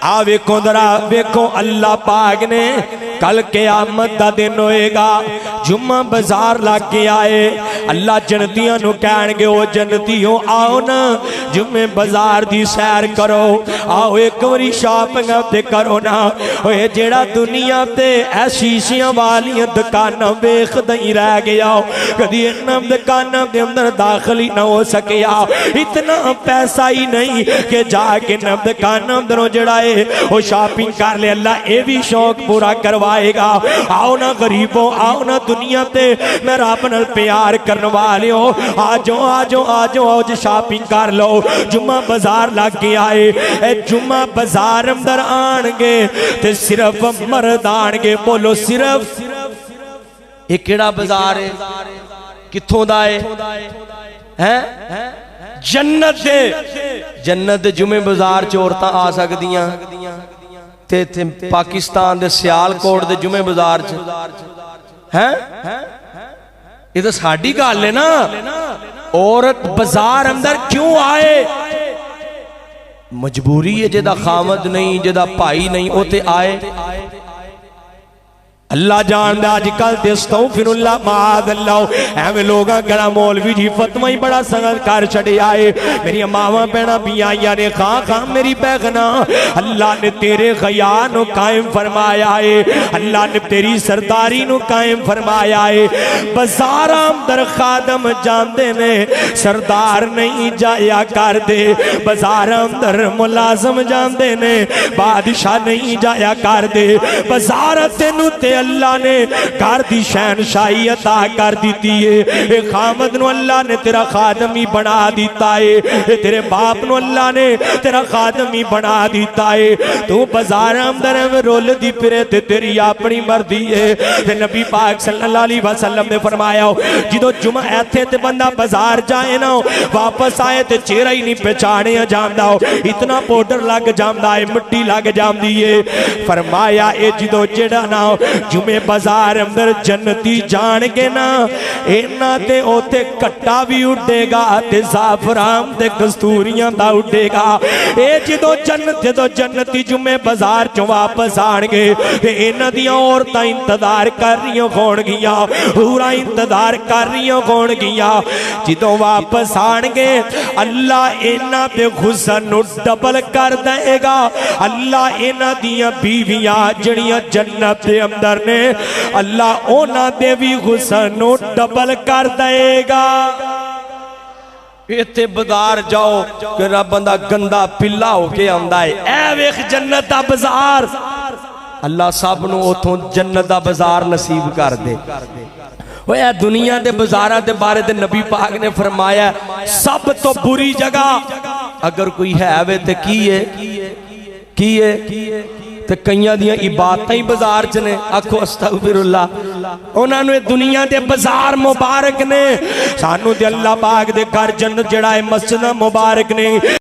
आ वेखो जरा वेखो अल्लाह पाक ने कल क़यामत दा दिन होएगा, जुम्मा बाजार लग के आए, अल्लाह जन्नतियां नू कहणगे ओ जन्नतियों आओ ना जुम्मे बाजार दी सैर करो, आओ एक बारी शॉपिंग ते करो ना। ओए जेड़ा दुनिया ते ऐ शीशियां वालियां दुकानां वेखदा ही रह गया, कदी इन्हां दुकानां दे अंदर दाखिल ही ना हो सकिया, इतना पैसा ही नहीं कि जाके इन्हां दुकानां अंदरों जेड़ा है वो शॉपिंग कर ले। अल्लाह ये भी शौक पूरा करवाएगा। आओ ना गरीबों, आओ ना दुनिया ते मैं रब नाल प्यार करने वाले हो, आजो आजो आजो आओ जी शॉपिंग कर लो। जुम्मा बाजार लग के आए, जुम्मा बाजार अंदर आणगे ते सिर्फ मर्द आणगे। बोलो सिर्फ ये केड़ा बाजार है, कित्थों दा है? जन्नत दे, जन्नत दे जुम्मे बाजार च औरतां आ सकदियां ते पाकिस्तान दे सियालकोट दे जुम्मे बाजार च हैं? ये तो साड़ी गल है ना। औरत बाजार अंदर क्यों आए? मजबूरी है, जेदा खामद नहीं, जेदा भाई नहीं, वो ते आए। अल्लाह जानदा अजकल ते अस्तगफिरुल्लाह माअल्लाह एवें लोग गला मौलवी जी फतवा ही बड़ा संगत कर छड़े आए। मेरी मावां भैणां भी आईयां ने, खां खां मेरी बहना, अल्लाह ने तेरे खया नू कायम फरमाया है, अल्लाह ने तेरी सरदारी नू कायम फरमाया है। बाजारां अंदर खादम जांदे ने, सरदार नहीं जाया करदे। बाजारां अंदर मुलाजम जांदे ने, बादशाह नहीं जाया करदे। बाजार तेनू ते अल्लाह ने घर दी शहनशाही अता कर दी है। खामद नू अल्लाह ने तेरा खादम ही बना दिता है, तेरे बाप नू अल्लाह ने तेरा खादम ही बना दिता है। तू बाजार अंदर में रोल दी फिरे ते तेरी अपनी मर्जी है। ते नबी पाक सल्लल्लाहु अलैहि वसल्लम ने फरमाया जो जुमा इत्थे ते बंदा बाजार जाए ना, वापस आए ते चेहरा ही नहीं पहचाने जांदा, इतना पाउडर लग जांदा है, मिट्टी लग जांदी है। फरमाया ए जो जेड़ा ना जुमे बाजार अंदर जन्नती जान के ना, इन्ना ते ओते कट्टा भी उड़ेगा ते ज़ाफ़रान ते कस्तूरियां दा उड़ेगा। ए जो जन्नती जुमे बाजार चों वापस आणगे ते इन्हां दियां औरतां इंतजार कर रही होणगियां, पूरा इंतजार कर रही होणगियां। जो वापस आणगे अल्लाह इन्हां दे हुस्न नूं डबल कर देगा। अल्लाह इन्हां दियां बीवियां जड़ियां जन्नत दे अंदर ने, अल्लाह उन्हां दे भी हुस्न नूं डबल कर देगा। इत्थे बाजार जाओ कि बंदा गंदा पिल्ला होके आंदा है, ऐ वेख जन्नत दा बाजार। अल्लाह सब नूं उथों जन्नत दा बाजार नसीब कर दे। ओए दुनिया दे बाजारां दे बारे ते नबी पाक ने फरमाया सब तो बुरी जगह अगर कोई है वे ते की है ते कईयां दियां इबादतां ही बाजार च ने। आखो अस्तगफिरुल्लाह। उन्होंने दुनिया दे बाजार मुबारक ने, सानू ते अल्लाह पाक दे घर जन्नत जड़ा है मस्जिद मुबारक ने।